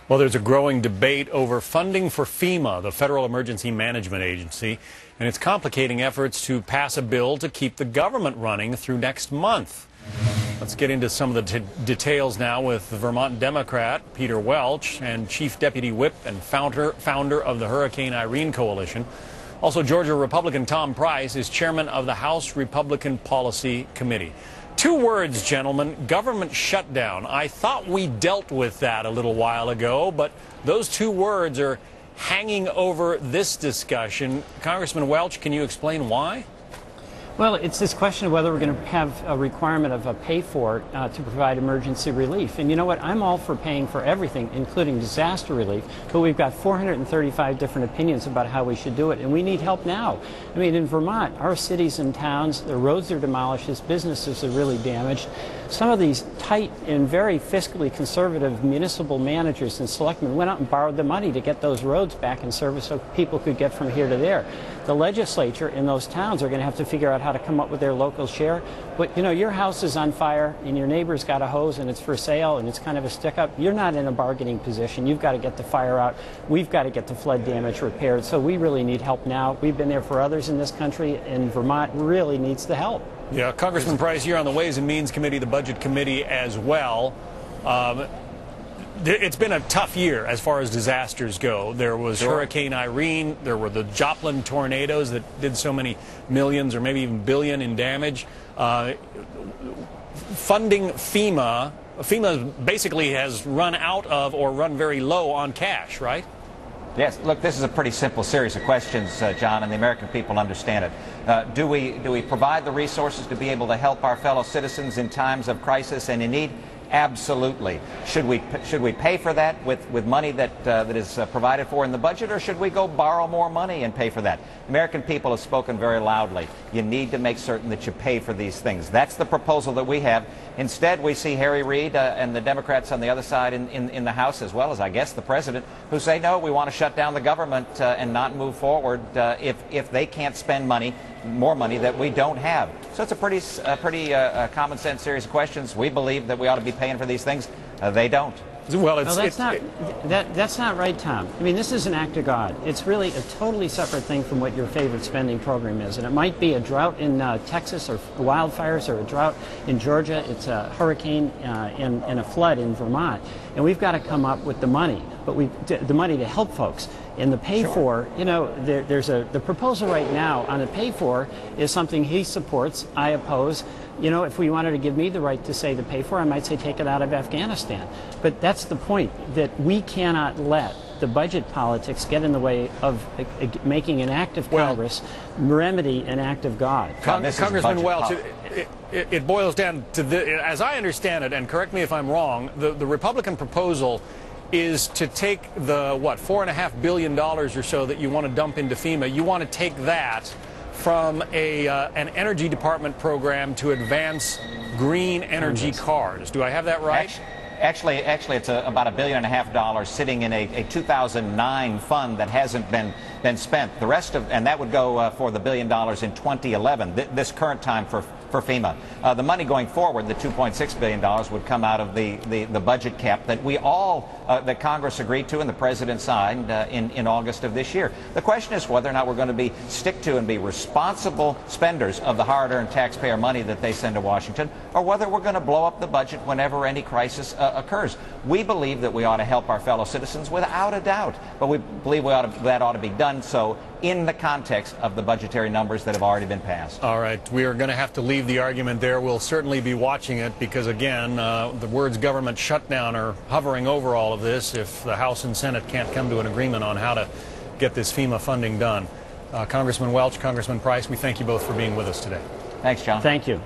Well, there's a growing debate over funding for FEMA, the Federal Emergency Management Agency, and it's complicating efforts to pass a bill to keep the government running through next month. Let's get into some of the details now with the Vermont Democrat Peter Welch and Chief Deputy Whip and founder of the Hurricane Irene Coalition. Also, Georgia Republican Tom Price is chairman of the House Republican Policy Committee. Two words, gentlemen: government shutdown. I thought we dealt with that a little while ago, but those two words are hanging over this discussion. Congressman Welch, can you explain why? Well, it's this question of whether we're going to have a requirement of a pay-for to provide emergency relief. And you know what? I'm all for paying for everything, including disaster relief, but we've got 435 different opinions about how we should do it, and we need help now. I mean, in Vermont, our cities and towns, the roads are demolished, businesses are really damaged. Some of these tight and very fiscally conservative municipal managers and selectmen went out and borrowed the money to get those roads back in service so people could get from here to there. The legislature in those towns are going to have to figure out how to come up with their local share. But, you know, your house is on fire and your neighbor's got a hose and it's for sale and it's kind of a stick-up. You're not in a bargaining position. You've got to get the fire out. We've got to get the flood damage repaired. So we really need help now. We've been there for others in this country, and Vermont really needs the help. Yeah, Congressman Price, you're on the Ways and Means Committee, the Budget Committee as well. It's been a tough year as far as disasters go. There was Hurricane Irene. There were the Joplin tornadoes that did so many millions or maybe even billion in damage. Funding FEMA basically has run out of or run very low on cash, right? Yes. Look, this is a pretty simple series of questions, John, and the American people understand it. Do we provide the resources to be able to help our fellow citizens in times of crisis and in need? Absolutely. Should we pay for that with money that is provided for in the budget, or should we go borrow more money and pay for that? American people have spoken very loudly. You need to make certain that you pay for these things. That's the proposal that we have. Instead, we see Harry Reid and the Democrats on the other side in the House, as well as, I guess, the President, who say, no, we want to shut down the government and not move forward if they can't spend more money that we don't have. So it's a pretty common sense series of questions. We believe that we ought to be paying for these things. They don't. Well, that's not right, Tom. I mean, this is an act of God. It's really a totally separate thing from what your favorite spending program is. And it might be a drought in Texas, or wildfires, or a drought in Georgia. It's a hurricane and a flood in Vermont. And we've got to come up with the money, but the money to help folks. And the pay-for, you know, the proposal right now on the pay-for is something he supports, I oppose. You know, if we wanted to give me the right to say the pay-for, I might say take it out of Afghanistan. But that's the point, that we cannot let the budget politics get in the way of making an act of Congress remedy an act of God. Congressman Welch, it boils down to as I understand it, and correct me if I'm wrong, the Republican proposal is to take the, $4.5 billion or so that you want to dump into FEMA. You want to take that from an energy department program to advance green energy cars. Do I have that right? Actually, it's about $1.5 billion sitting in a 2009 fund that hasn't been spent. The rest of, and that would go for the $1 billion in 2011, this current time for FEMA. The money going forward, the $2.6 billion, would come out of the budget cap that that Congress agreed to and the President signed in August of this year. The question is whether or not we're going to stick to and be responsible spenders of the hard-earned taxpayer money that they send to Washington, or whether we're going to blow up the budget whenever any crisis occurs. We believe that we ought to help our fellow citizens without a doubt, but we believe that ought to be done so in the context of the budgetary numbers that have already been passed. All right. We are going to have to leave the argument there. We'll certainly be watching it because, again, the words government shutdown are hovering over all of this if the House and Senate can't come to an agreement on how to get this FEMA funding done. Congressman Welch, Congressman Price, we thank you both for being with us today. Thanks, John. Thank you.